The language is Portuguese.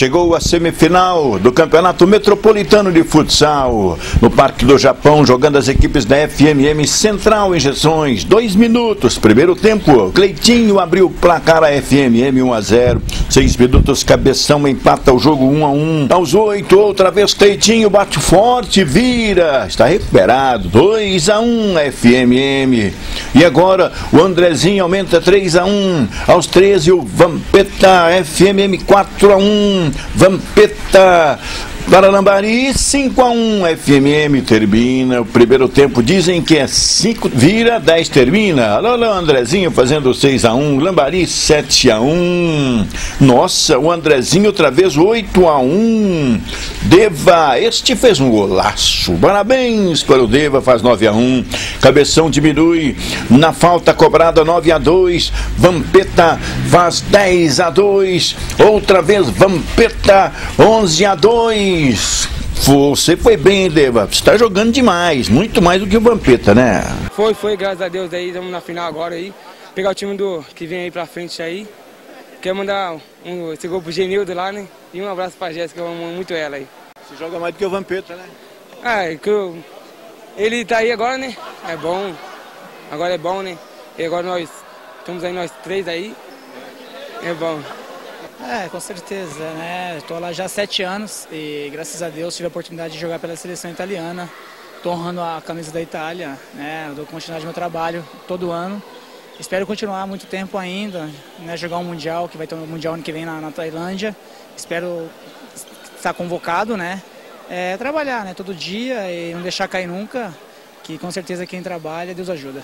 Chegou a semifinal do Campeonato Metropolitano de Futsal. No Parque do Japão, jogando as equipes da FMM Central Injeções. 2 minutos, primeiro tempo. Cleitinho abriu o placar a FMM 1-0. 6 minutos, Cabeção empata o jogo 1-1. Aos 8, outra vez Cleitinho bate forte, vira. Está recuperado. 2-1 FMM. E agora o Andrezinho aumenta 3-1. Aos 13, o Vampeta FMM 4-1. Vampeta para Lambari, 5-1, FMM termina o primeiro tempo, dizem que é 5, vira, 10 termina. Alô, Andrezinho fazendo 6-1, Lambari 7-1. Nossa, o Andrezinho outra vez 8-1. Deva, este fez um golaço, parabéns para o Deva, faz 9-1. Cabeção diminui na falta cobrada, 9-2. Vampeta faz 10-2. Outra vez Vampeta, 11-2. Você foi bem, Deva. Você está jogando demais, muito mais do que o Vampeta, né? Foi, graças a Deus. Aí estamos na final agora aí. Pegar o time que vem aí pra frente aí. Quero mandar esse gol pro Genildo lá, né? E um abraço pra Jéssica, eu amo muito ela aí. Você joga mais do que o Vampeta, né? Ele tá aí agora, né? É bom. Agora é bom, né? E agora nós estamos aí, nós 3 aí. É bom. Com certeza, né? Estou lá já há 7 anos e graças a Deus tive a oportunidade de jogar pela seleção italiana. Estou honrando a camisa da Itália, né? Eu dou continuidade ao meu trabalho todo ano. Espero continuar muito tempo ainda, né? Jogar um Mundial, que vai ter um Mundial ano que vem na Tailândia. Espero estar convocado, né? Trabalhar, né? Todo dia e não deixar cair nunca, que com certeza quem trabalha, Deus ajuda.